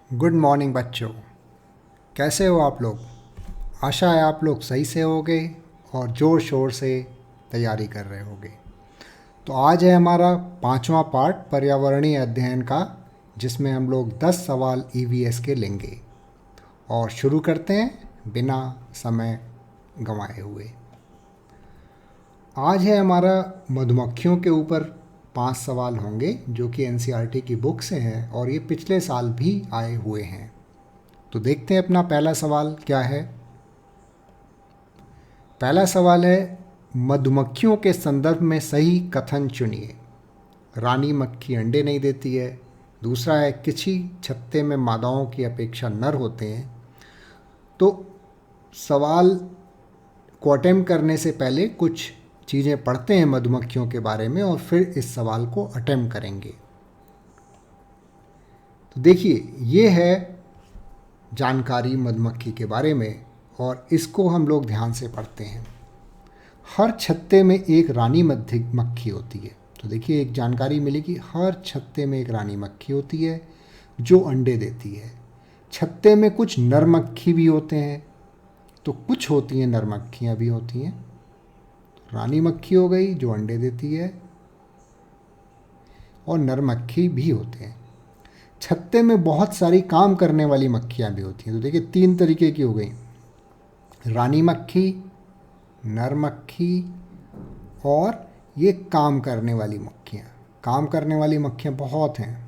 Good morning बच्चों। कैसे हो आप लोग? आशा है आप लोग सही से होगे और ज़ोर शोर से तैयारी कर रहे होगे। तो आज है हमारा 5वां पार्ट पर्यावरणीय अध्ययन का, जिसमें हम लोग 10 सवाल ईवीएस के लेंगे। और शुरू करते हैं बिना समय गंवाए हुए। आज है हमारा मधुमक्खियों के ऊपर 5 सवाल होंगे, जो कि एनसीईआरटी की बुक से हैं और ये पिछले साल भी आए हुए हैं। तो देखते हैं अपना पहला सवाल क्या है। पहला सवाल है, मधुमक्खियों के संदर्भ में सही कथन चुनिए। रानी मक्खी अंडे नहीं देती है। दूसरा है, किसी छत्ते में मादाओं की अपेक्षा नर होते हैं। तो सवाल को अटेम्प्ट करने से पहले कुछ चीज़ें पढ़ते हैं मधुमक्खियों के बारे में और फिर इस सवाल को अटेम्प्ट करेंगे। तो देखिए, ये है जानकारी मधुमक्खी के बारे में और इसको हम लोग ध्यान से पढ़ते हैं। हर छत्ते में एक रानी मक्खी होती है। तो देखिए, एक जानकारी मिली कि हर छत्ते में एक रानी मक्खी होती है जो अंडे देती है। छत्ते में कुछ नर मक्खी भी होते हैं, तो कुछ होती हैं नर मक्खियाँ भी होती हैं। रानी मक्खी हो गई जो अंडे देती है, और नर मक्खी भी होते हैं। छत्ते में बहुत सारी काम करने वाली मक्खियाँ भी होती हैं। तो देखिए, 3 तरीके की हो गई, रानी मक्खी, नर मक्खी और ये काम करने वाली मक्खियाँ। काम करने वाली मक्खियाँ बहुत हैं,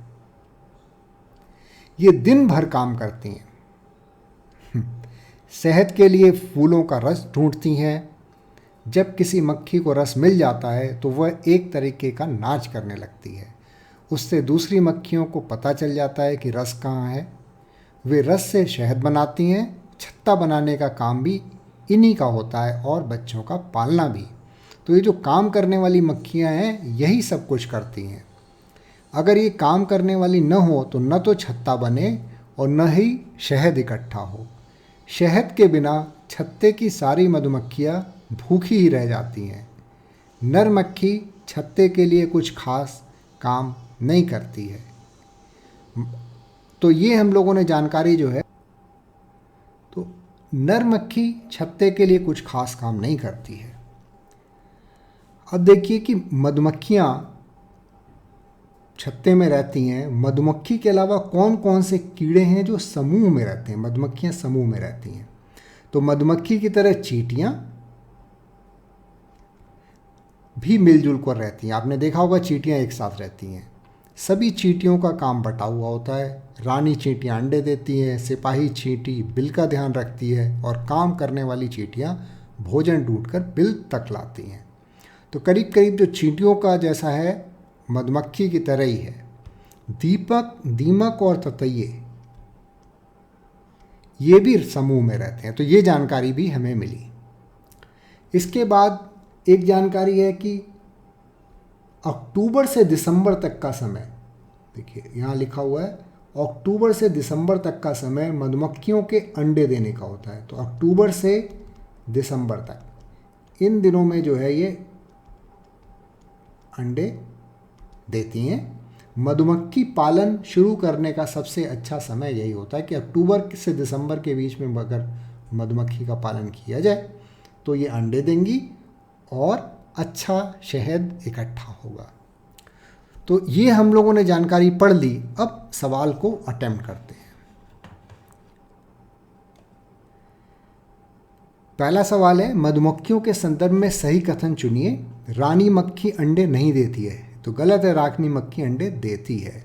ये दिन भर काम करती हैं। शहद के लिए फूलों का रस ढूंढती हैं। जब किसी मक्खी को रस मिल जाता है तो वह एक तरीके का नाच करने लगती है। उससे दूसरी मक्खियों को पता चल जाता है कि रस कहाँ है। वे रस से शहद बनाती हैं। छत्ता बनाने का काम भी इन्हीं का होता है और बच्चों का पालना भी। तो ये जो काम करने वाली मक्खियाँ हैं, यही सब कुछ करती हैं। अगर ये काम करने वाली न हो तो न तो छत्ता बने और न ही शहद इकट्ठा हो। शहद के बिना छत्ते की सारी मधुमक्खियाँ भूखी ही रह जाती हैं। नर मक्खी छत्ते के लिए कुछ खास काम नहीं करती है। तो ये हम लोगों ने जानकारी जो है, तो नर मक्खी छत्ते के लिए कुछ खास काम नहीं करती है। अब देखिए कि मधुमक्खियाँ छत्ते में रहती हैं। मधुमक्खी के अलावा कौन कौन से कीड़े हैं जो समूह में रहते हैं? मधुमक्खियाँ समूह में रहती हैं। तो मधुमक्खी की तरह चींटियाँ भी मिलजुल कर रहती हैं। आपने देखा होगा चींटियाँ एक साथ रहती हैं। सभी चींटियों का काम बटा हुआ होता है। रानी चींटियाँ अंडे देती हैं, सिपाही चींटी बिल का ध्यान रखती है और काम करने वाली चींटियाँ भोजन ढूंढकर बिल तक लाती हैं। तो करीब करीब जो चींटियों का जैसा है, मधुमक्खी की तरह ही है। दीमक और ततैये ये भी समूह में रहते हैं। तो ये जानकारी भी हमें मिली। इसके बाद एक जानकारी है कि अक्टूबर से दिसंबर तक का समय, देखिए यहाँ लिखा हुआ है, अक्टूबर से दिसंबर तक का समय मधुमक्खियों के अंडे देने का होता है। तो अक्टूबर से दिसंबर तक इन दिनों में जो है ये अंडे देती हैं। मधुमक्खी पालन शुरू करने का सबसे अच्छा समय यही होता है कि अक्टूबर से दिसंबर के बीच में अगर मधुमक्खी का पालन किया जाए तो ये अंडे देंगी और अच्छा शहद इकट्ठा होगा। तो ये हम लोगों ने जानकारी पढ़ ली। अब सवाल को अटेम्प्ट करते हैं। पहला सवाल है, मधुमक्खियों के संदर्भ में सही कथन चुनिए। रानी मक्खी अंडे नहीं देती है, तो गलत है। रानी मक्खी अंडे देती है।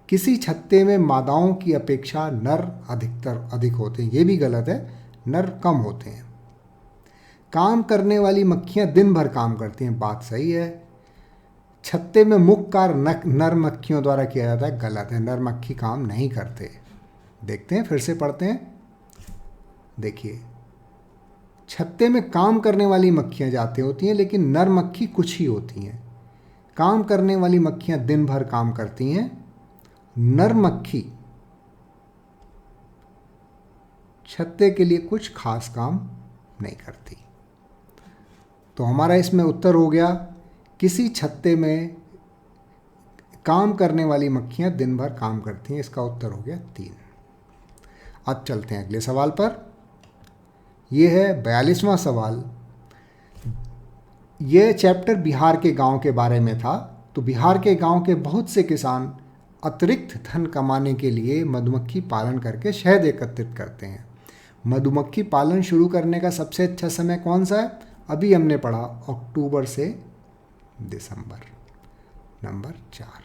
किसी छत्ते में मादाओं की अपेक्षा नर अधिक होते हैं, ये भी गलत है। नर कम होते हैं। काम करने वाली मक्खियाँ दिन भर काम करती हैं, बात सही है। छत्ते में मुख्य कार्य नर मक्खियों द्वारा किया जाता है, गलत है। नर मक्खी काम नहीं करते। देखते हैं, फिर से पढ़ते हैं। देखिए, छत्ते में काम करने वाली मक्खियाँ जाते होती हैं, लेकिन नर मक्खी कुछ ही होती हैं। काम करने वाली मक्खियाँ दिन भर काम करती हैं। नर मक्खी छत्ते के लिए कुछ खास काम नहीं करती। तो हमारा इसमें उत्तर हो गया, किसी छत्ते में काम करने वाली मक्खियाँ दिन भर काम करती हैं। इसका उत्तर हो गया 3। अब चलते हैं अगले सवाल पर। यह है 42वां सवाल। यह चैप्टर बिहार के गांव के बारे में था। तो बिहार के गांव के बहुत से किसान अतिरिक्त धन कमाने के लिए मधुमक्खी पालन करके शहद एकत्रित करते हैं। मधुमक्खी पालन शुरू करने का सबसे अच्छा समय कौन सा है? अभी हमने पढ़ा, अक्टूबर से दिसंबर। नंबर 4।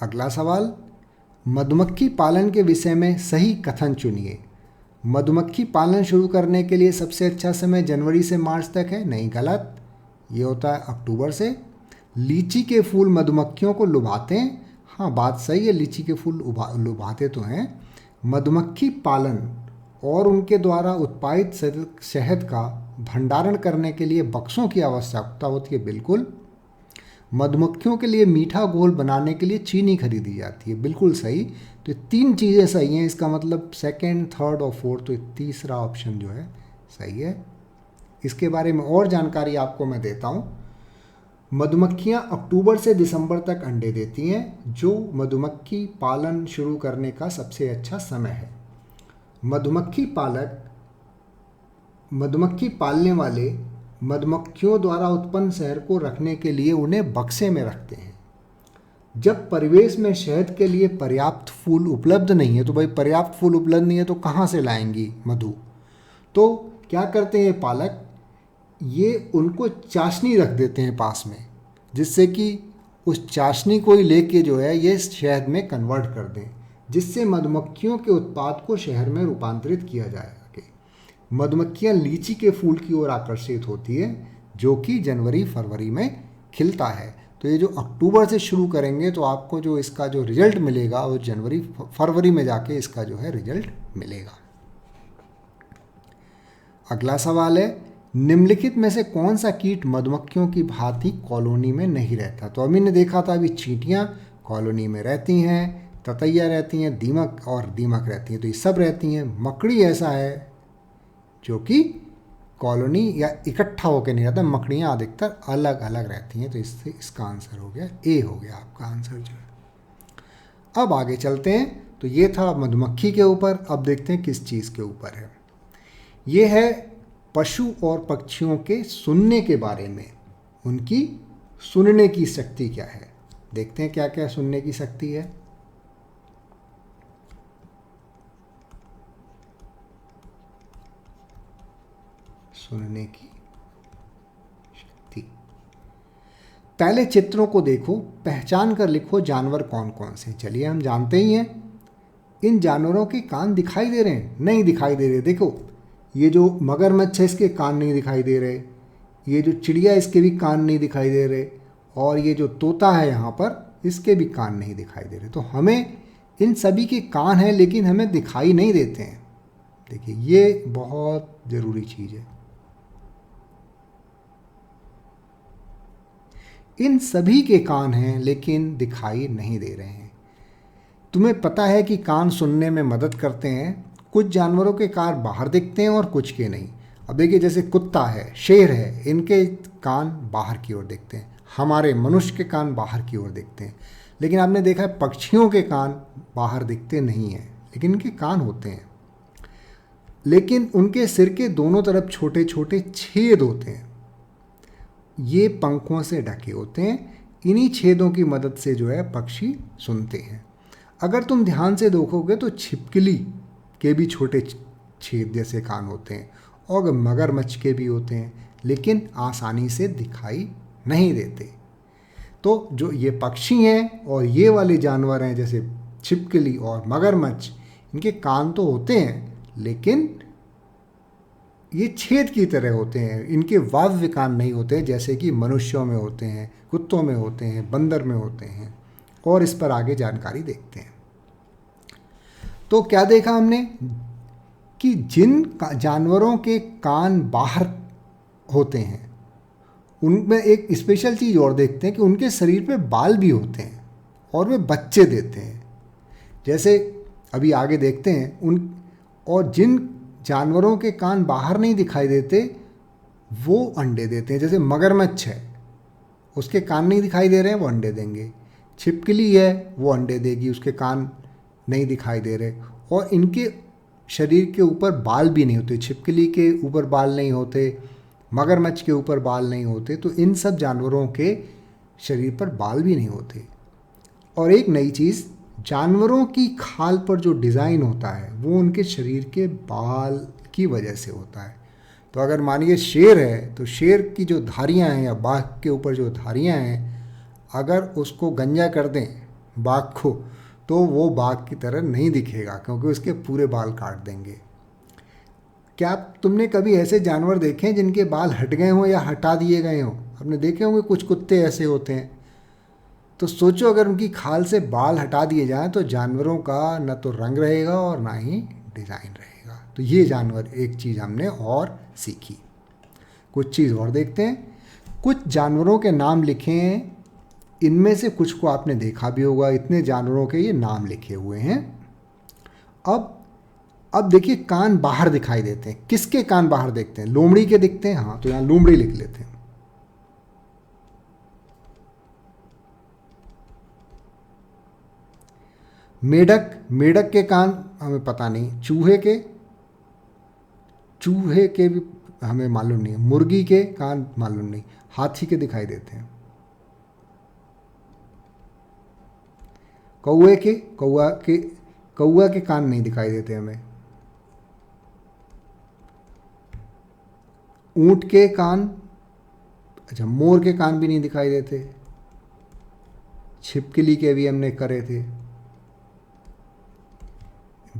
अगला सवाल, मधुमक्खी पालन के विषय में सही कथन चुनिए। मधुमक्खी पालन शुरू करने के लिए सबसे अच्छा समय जनवरी से मार्च तक है। नहीं, गलत। ये होता है अक्टूबर से। लीची के फूल मधुमक्खियों को लुभाते हैं। हाँ, बात सही है, लीची के फूल लुभाते तो हैं। मधुमक्खी पालन और उनके द्वारा उत्पादित शहद का भंडारण करने के लिए बक्सों की आवश्यकता होती है। बिल्कुल। मधुमक्खियों के लिए मीठा घोल बनाने के लिए चीनी खरीदी जाती है। बिल्कुल सही। तो 3 चीज़ें सही हैं, इसका मतलब सेकंड, थर्ड और फोर्थ, तो तीसरा ऑप्शन जो है सही है। इसके बारे में और जानकारी आपको मैं देता हूँ। मधुमक्खियाँ अक्टूबर से दिसंबर तक अंडे देती हैं, जो मधुमक्खी पालन शुरू करने का सबसे अच्छा समय है। मधुमक्खी पालने वाले मधुमक्खियों द्वारा उत्पन्न शहद को रखने के लिए उन्हें बक्से में रखते हैं। जब परिवेश में शहद के लिए पर्याप्त फूल उपलब्ध नहीं है, तो भाई पर्याप्त फूल उपलब्ध नहीं है तो कहाँ से लाएंगी मधु? तो क्या करते हैं पालक, ये उनको चाशनी रख देते हैं पास में, जिससे कि उस चाशनी को ही लेके जो है ये शहद में कन्वर्ट कर दें, जिससे मधुमक्खियों के उत्पाद को शहद में रूपांतरित किया जाए। मधुमक्खियाँ लीची के फूल की ओर आकर्षित होती है, जो कि जनवरी फरवरी में खिलता है। तो ये जो अक्टूबर से शुरू करेंगे तो आपको जो इसका जो रिजल्ट मिलेगा वो जनवरी फरवरी में जाके इसका जो है रिजल्ट मिलेगा। अगला सवाल है, निम्नलिखित में से कौन सा कीट मधुमक्खियों की भांति कॉलोनी में नहीं रहता? तो अभी ने देखा था, अभी चींटियाँ कॉलोनी में रहती हैं, ततैया रहती हैं, दीमक रहती हैं, तो ये सब रहती हैं। मकड़ी ऐसा है जो कि कॉलोनी या इकट्ठा होकर नहीं रहता, मकड़ियाँ अधिकतर अलग अलग रहती हैं। तो इससे इसका आंसर हो गया ए, हो गया आपका आंसर जो है। अब आगे चलते हैं। तो ये था मधुमक्खी के ऊपर। अब देखते हैं किस चीज़ के ऊपर है। ये है पशु और पक्षियों के सुनने के बारे में। उनकी सुनने की शक्ति क्या है, देखते हैं क्या क्या सुनने की शक्ति है। सुनने की शक्ति, पहले चित्रों को देखो, पहचान कर लिखो जानवर कौन कौन से। चलिए हम जानते ही हैं। इन जानवरों के कान दिखाई दे रहे हैं? नहीं दिखाई दे रहे। देखो, ये जो मगरमच्छ है इसके कान नहीं दिखाई दे रहे, ये जो चिड़िया इसके भी कान नहीं दिखाई दे रहे, और ये जो तोता है यहाँ पर इसके भी कान नहीं दिखाई दे रहे। तो हमें इन सभी के कान हैं लेकिन हमें दिखाई नहीं देते हैं। देखिए, ये बहुत ज़रूरी चीज़ है। इन सभी के कान हैं लेकिन दिखाई नहीं दे रहे हैं। तुम्हें पता है कि कान सुनने में मदद करते हैं। कुछ जानवरों के कान बाहर दिखते हैं और कुछ के नहीं। अब देखिए, जैसे कुत्ता है, शेर है, इनके कान बाहर की ओर दिखते हैं। हमारे मनुष्य के कान बाहर की ओर दिखते हैं। लेकिन आपने देखा है पक्षियों के कान बाहर दिखते नहीं हैं, लेकिन इनके कान होते हैं। लेकिन उनके सिर के दोनों तरफ छोटे छोटे छेद होते हैं। ये पंखों से ढके होते हैं। इन्हीं छेदों की मदद से जो है पक्षी सुनते हैं। अगर तुम ध्यान से देखोगे तो छिपकली के भी छोटे छेद जैसे कान होते हैं, और मगरमच्छ के भी होते हैं, लेकिन आसानी से दिखाई नहीं देते। तो जो ये पक्षी हैं और ये वाले जानवर हैं जैसे छिपकली और मगरमच्छ, इनके कान तो होते हैं लेकिन ये छेद की तरह होते हैं। इनके वाव्य कान नहीं होते जैसे कि मनुष्यों में होते हैं, कुत्तों में होते हैं, बंदर में होते हैं। और इस पर आगे जानकारी देखते हैं। तो क्या देखा हमने कि जिन जानवरों के कान बाहर होते हैं उनमें एक स्पेशल चीज़ और देखते हैं कि उनके शरीर पे बाल भी होते हैं और वे बच्चे देते हैं। जैसे अभी आगे देखते हैं और जिन जानवरों के कान बाहर नहीं दिखाई देते वो अंडे देते हैं। जैसे मगरमच्छ है, उसके कान नहीं दिखाई दे रहे हैं, वो अंडे देंगे। छिपकली है, वो अंडे देगी, उसके कान नहीं दिखाई दे रहे, और इनके शरीर के ऊपर बाल भी नहीं होते। छिपकली के ऊपर बाल नहीं होते, मगरमच्छ के ऊपर बाल नहीं होते, तो इन सब जानवरों के शरीर पर बाल भी नहीं होते। और एक नई चीज़, जानवरों की खाल पर जो डिज़ाइन होता है वो उनके शरीर के बाल की वजह से होता है। तो अगर मानिए शेर है, तो शेर की जो धारियां हैं या बाघ के ऊपर जो धारियां हैं, अगर उसको गंजा कर दें बाघ को, तो वो बाघ की तरह नहीं दिखेगा, क्योंकि उसके पूरे बाल काट देंगे। क्या तुमने कभी ऐसे जानवर देखे हैं जिनके बाल हट गए हों या हटा दिए गए हों? आपने देखे होंगे कुछ कुत्ते ऐसे होते हैं। तो सोचो अगर उनकी खाल से बाल हटा दिए जाएं तो जानवरों का न तो रंग रहेगा और ना ही डिज़ाइन रहेगा। तो ये जानवर एक चीज़ हमने और सीखी। कुछ चीज़ और देखते हैं। कुछ जानवरों के नाम लिखे हैं, इनमें से कुछ को आपने देखा भी होगा। इतने जानवरों के ये नाम लिखे हुए हैं। अब देखिए, कान बाहर दिखाई देते हैं। किसके कान बाहर दिखते हैं? लोमड़ी के दिखते हैं। हाँ, तो यहाँ लोमड़ी लिख लेते हैं। मेढक के कान हमें पता नहीं। चूहे के भी हमें मालूम नहीं। मुर्गी के कान मालूम नहीं। हाथी के दिखाई देते हैं। कौआ के कान नहीं दिखाई देते हमें। ऊंट के कान, अच्छा, मोर के कान भी नहीं दिखाई देते। छिपकली के भी हमने करे थे।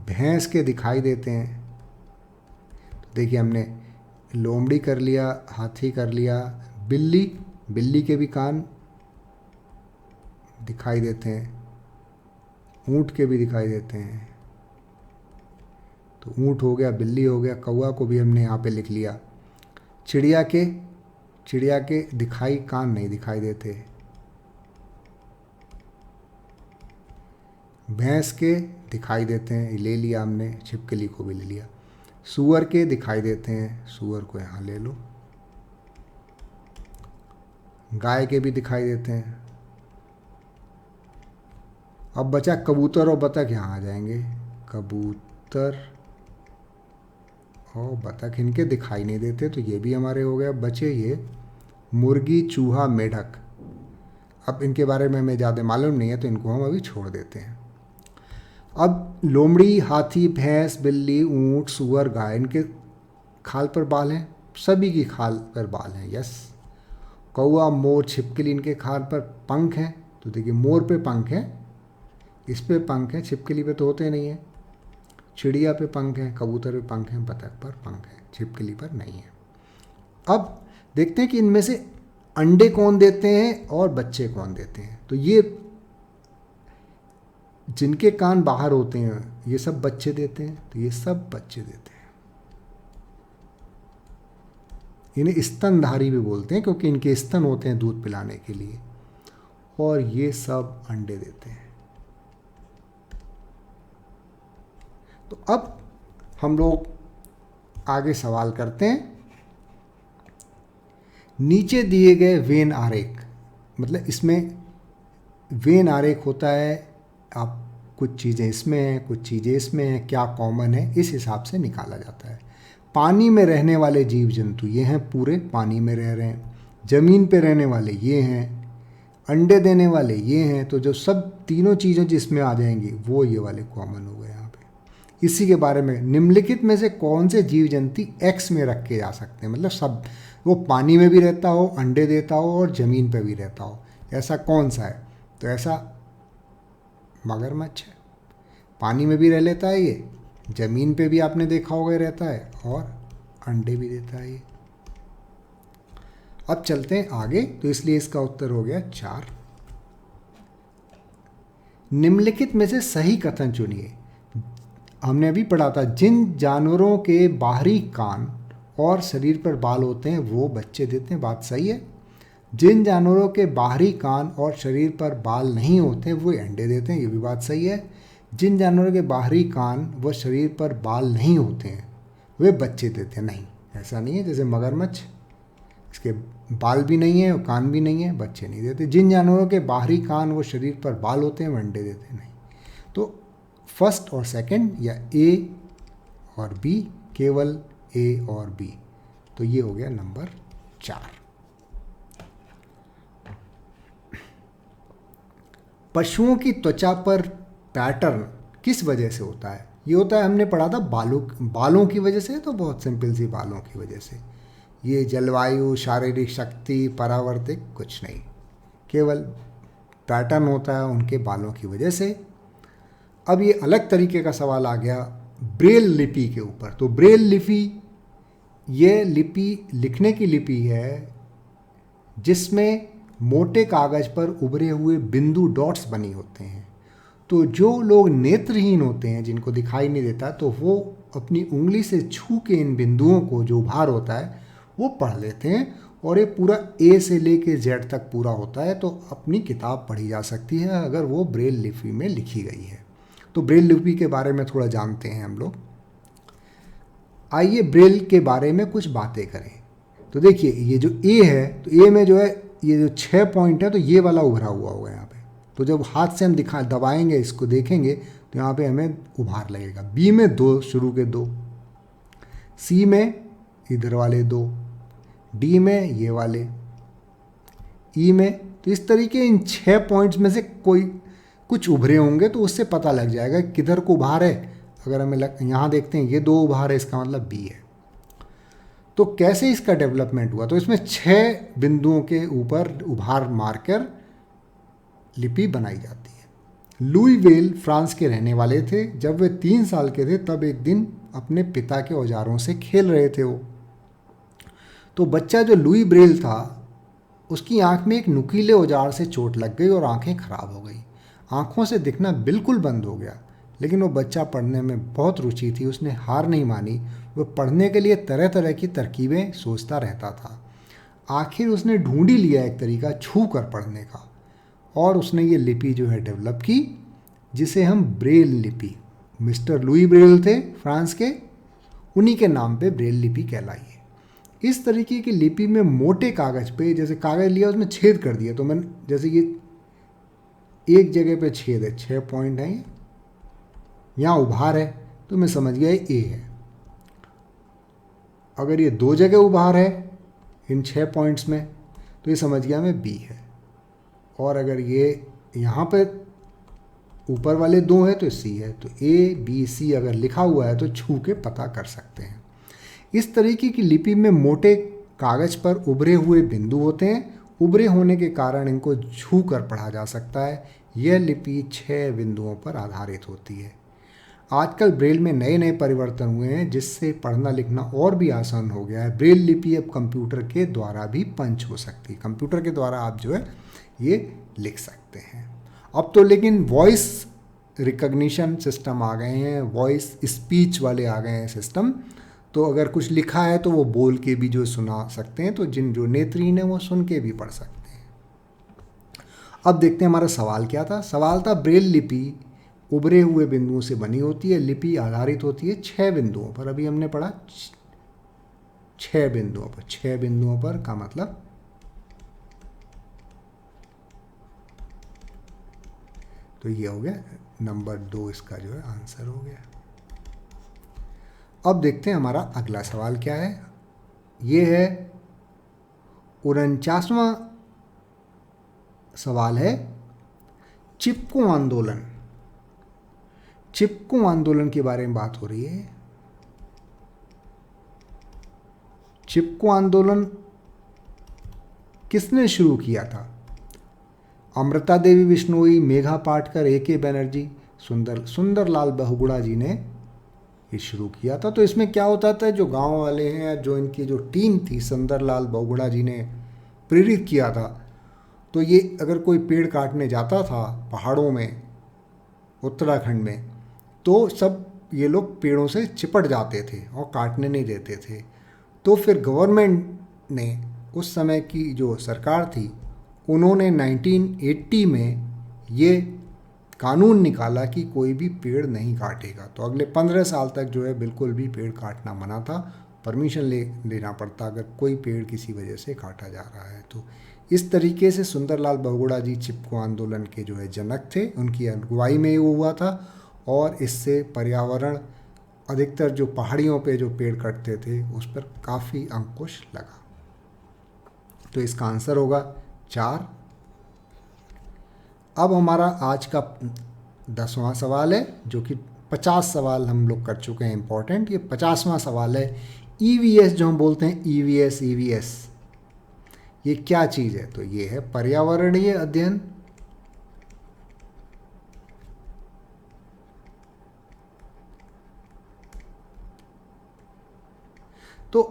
भैंस के दिखाई देते हैं। तो देखिए, हमने लोमड़ी कर लिया, हाथी कर लिया। बिल्ली के भी कान दिखाई देते हैं। ऊंट के भी दिखाई देते हैं। तो ऊंट हो गया, बिल्ली हो गया, कौवा को भी हमने यहाँ पे लिख लिया। चिड़िया के कान नहीं दिखाई देते। भैंस के दिखाई देते हैं, ले लिया हमने। छिपकली को भी ले लिया। सूअर के दिखाई देते हैं, सूअर को यहाँ ले लो। गाय के भी दिखाई देते हैं। अब बचा कबूतर और बतख, यहाँ आ जाएंगे। कबूतर और बतख, इनके दिखाई नहीं देते, तो ये भी हमारे हो गए। अब बचे ये मुर्गी, चूहा, मेढक। अब इनके बारे में हमें ज़्यादा मालूम नहीं है, तो इनको हम अभी छोड़ देते हैं। अब लोमड़ी, हाथी, भैंस, बिल्ली, ऊंट, सूअर, गाय, इनके खाल पर बाल हैं। सभी की खाल पर बाल हैं, यस। कौवा, मोर, छिपकली, इनके खाल पर पंख हैं। तो देखिए, मोर पे पंख हैं, इस पे पंख हैं, छिपकली पे तो होते नहीं हैं। चिड़िया पे पंख हैं, कबूतर पे पंख हैं, बतख पर पंख हैं, छिपकली पर नहीं है। अब देखते हैं कि इनमें से अंडे कौन देते हैं और बच्चे कौन देते हैं। तो ये जिनके कान बाहर होते हैं, ये सब बच्चे देते हैं। तो ये सब बच्चे देते हैं। इन्हें स्तनधारी भी बोलते हैं, क्योंकि इनके स्तन होते हैं दूध पिलाने के लिए। और ये सब अंडे देते हैं। तो अब हम लोग आगे सवाल करते हैं। नीचे दिए गए वेन आरेख, मतलब इसमें वेन आरेख होता है, आप कुछ चीज़ें इसमें हैं, कुछ चीज़ें इसमें हैं, क्या कॉमन है, इस हिसाब से निकाला जाता है। पानी में रहने वाले जीव जंतु ये हैं, पूरे पानी में रह रहे हैं। ज़मीन पे रहने वाले ये हैं। अंडे देने वाले ये हैं। तो जो सब तीनों चीज़ें जिसमें आ जाएंगी वो ये वाले कॉमन हो गए यहाँ पे। इसी के बारे में, निम्नलिखित में से कौन से जीव जंतु एक्स में रखे जा सकते हैं, मतलब सब, वो पानी में भी रहता हो, अंडे देता हो और ज़मीन पे भी रहता हो, ऐसा कौन सा है? तो ऐसा मगरमच्छ है। पानी में भी रह लेता है ये, ज़मीन पे भी आपने देखा होगा रहता है, और अंडे भी देता है ये। अब चलते हैं आगे, तो इसलिए इसका उत्तर हो गया 4। निम्नलिखित में से सही कथन चुनिए। हमने अभी पढ़ा था, जिन जानवरों के बाहरी कान और शरीर पर बाल होते हैं वो बच्चे देते हैं, बात सही है। जिन जानवरों के बाहरी कान और शरीर पर बाल नहीं होते वो अंडे देते हैं, ये भी बात सही है। जिन जानवरों के बाहरी कान व शरीर पर बाल नहीं होते हैं वे बच्चे देते हैं, नहीं, ऐसा नहीं है। जैसे मगरमच्छ, इसके बाल भी नहीं है और कान भी नहीं है, बच्चे नहीं देते। जिन जानवरों के बाहरी कान व शरीर पर बाल होते हैं वो अंडे देते हैं, नहीं। तो फर्स्ट और सेकंड या ए और बी, केवल ए और बी। तो ये हो गया नंबर 4। पशुओं की त्वचा पर पैटर्न किस वजह से होता है? ये होता है, हमने पढ़ा था बालों की वजह से। तो बहुत सिंपल सी, बालों की वजह से। ये जलवायु, शारीरिक शक्ति, परावर्तिक कुछ नहीं, केवल पैटर्न होता है उनके बालों की वजह से। अब ये अलग तरीके का सवाल आ गया ब्रेल लिपि के ऊपर। तो ब्रेल लिपि, ये लिपि लिखने की लिपि है जिसमें मोटे कागज पर उभरे हुए बिंदु डॉट्स बनी होते हैं। तो जो लोग नेत्रहीन होते हैं, जिनको दिखाई नहीं देता, तो वो अपनी उंगली से छू के इन बिंदुओं को, जो उभार होता है, वो पढ़ लेते हैं। और ये पूरा ए से लेके जेड तक पूरा होता है। तो अपनी किताब पढ़ी जा सकती है अगर वो ब्रेल लिपि में लिखी गई है। तो ब्रेल लिपि के बारे में थोड़ा जानते हैं हम लोग। आइए ब्रेल के बारे में कुछ बातें करें। तो देखिए, ये जो ए है, तो ए में जो है ये जो 6 पॉइंट है, तो ये वाला उभरा हुआ होगा यहाँ पे। तो जब हाथ से हम दबाएंगे, इसको देखेंगे, तो यहाँ पे हमें उभार लगेगा। बी में 2, शुरू के 2, सी में इधर वाले 2, डी में ये वाले, ई में। तो इस तरीके इन 6 पॉइंट्स में से कोई कुछ उभरे होंगे, तो उससे पता लग जाएगा किधर को उभार है। अगर हमें यहाँ देखते हैं ये 2 उभार है, इसका मतलब बी है। तो कैसे इसका डेवलपमेंट हुआ? तो इसमें 6 बिंदुओं के ऊपर उभार मारकर लिपि बनाई जाती है। लुई वेल फ्रांस के रहने वाले थे। जब वे 3 साल के थे, तब एक दिन अपने पिता के औजारों से खेल रहे थे वो। तो बच्चा जो लुई ब्रेल था, उसकी आंख में एक नुकीले औजार से चोट लग गई और आंखें खराब हो गई। आंखों से दिखना बिल्कुल बंद हो गया। लेकिन वो बच्चा पढ़ने में बहुत रुचि थी, उसने हार नहीं मानी। वो पढ़ने के लिए तरह तरह की तरकीबें सोचता रहता था। आखिर उसने ढूंढ ही लिया एक तरीका छू कर पढ़ने का, और उसने ये लिपि जो है डेवलप की, जिसे हम ब्रेल लिपि, मिस्टर लुई ब्रेल थे फ्रांस के, उन्हीं के नाम पे ब्रेल लिपि कहलाई है। इस तरीके की लिपि में मोटे कागज पे, जैसे कागज लिया उसमें छेद कर दिया, तो मैंने जैसे ये एक जगह पे छेद है, 6 पॉइंट है, यहाँ उभार है, तो मैं समझ गया ए है। अगर ये 2 जगह उभार है इन 6 पॉइंट्स में, तो ये समझ गया मैं बी है। और अगर ये यहाँ पे ऊपर वाले 2 है तो सी है। तो ए बी सी अगर लिखा हुआ है तो छू के पता कर सकते हैं। इस तरीके की लिपि में मोटे कागज पर उभरे हुए बिंदु होते हैं। उभरे होने के कारण इनको छू कर पढ़ा जा सकता है। यह लिपि 6 बिंदुओं पर आधारित होती है। आजकल ब्रेल में नए नए परिवर्तन हुए हैं, जिससे पढ़ना लिखना और भी आसान हो गया है। ब्रेल लिपि अब कंप्यूटर के द्वारा भी पंच हो सकती है। कंप्यूटर के द्वारा आप जो है ये लिख सकते हैं। अब तो लेकिन वॉइस रिकग्निशन सिस्टम आ गए हैं, वॉइस स्पीच वाले आ गए हैं सिस्टम। तो अगर कुछ लिखा है तो वो बोल के भी जो सुना सकते हैं। तो जो नेत्रहीन है वो सुन के भी पढ़ सकते हैं। अब देखते हैं हमारा सवाल क्या था। सवाल था ब्रेल लिपि उभरे हुए बिंदुओं से बनी होती है। लिपि आधारित होती है 6 बिंदुओं पर। अभी हमने पढ़ा 6 बिंदुओं पर। 6 बिंदुओं पर का मतलब, तो ये हो गया नंबर 2, इसका जो है आंसर हो गया। अब देखते हैं हमारा अगला सवाल क्या है। ये है 49वां सवाल है, चिपको आंदोलन। चिपको आंदोलन के बारे में बात हो रही है। चिपको आंदोलन किसने शुरू किया था? अमृता देवी बिश्नोई, मेघा पाटकर, ए.के. बनर्जी, सुंदरलाल बहुगुणा जी ने ये शुरू किया था। तो इसमें क्या होता था, जो गांव वाले हैं, जो इनकी जो टीम थी, सुंदरलाल बहुगुणा जी ने प्रेरित किया था। तो ये अगर कोई पेड़ काटने जाता था पहाड़ों में, उत्तराखंड में, तो सब ये लोग पेड़ों से चिपट जाते थे और काटने नहीं देते थे। तो फिर गवर्नमेंट ने, उस समय की जो सरकार थी, उन्होंने 1980 में ये कानून निकाला कि कोई भी पेड़ नहीं काटेगा। तो अगले 15 साल तक जो है बिल्कुल भी पेड़ काटना मना था। परमिशन लेना पड़ता अगर कोई पेड़ किसी वजह से काटा जा रहा है। तो इस तरीके से सुंदरलाल बहुगुणा जी चिपको आंदोलन के जो है जनक थे। उनकी अगुवाई में ये हुआ था। और इससे पर्यावरण, अधिकतर जो पहाड़ियों पे जो पेड़ कटते थे उस पर काफ़ी अंकुश लगा। तो इसका आंसर होगा 4। अब हमारा आज का 10वां सवाल है, जो कि 50 सवाल हम लोग कर चुके हैं इम्पोर्टेंट। ये 50वां सवाल है, ईवीएस जो हम बोलते हैं, ईवीएस ये क्या चीज़ है? तो ये है पर्यावरणीय अध्ययन। तो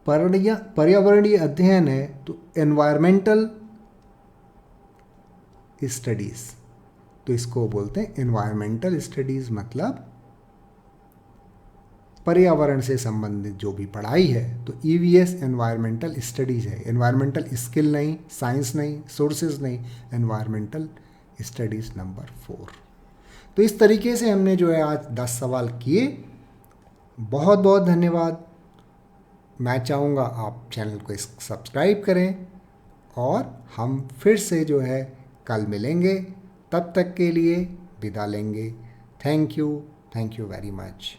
पर्यावरणीय अध्ययन है तो एनवायरमेंटल स्टडीज, तो इसको बोलते हैं एनवायरमेंटल स्टडीज, मतलब पर्यावरण से संबंधित जो भी पढ़ाई है। तो ईवीएस एनवायरमेंटल स्टडीज है। एनवायरमेंटल स्किल नहीं, साइंस नहीं, सोर्सेज नहीं, एनवायरमेंटल स्टडीज नंबर 4। तो इस तरीके से हमने जो है आज 10 सवाल किए। बहुत बहुत धन्यवाद। मैं चाहूँगा आप चैनल को सब्सक्राइब करें और हम फिर से जो है कल मिलेंगे। तब तक के लिए विदा लेंगे। Thank you very much.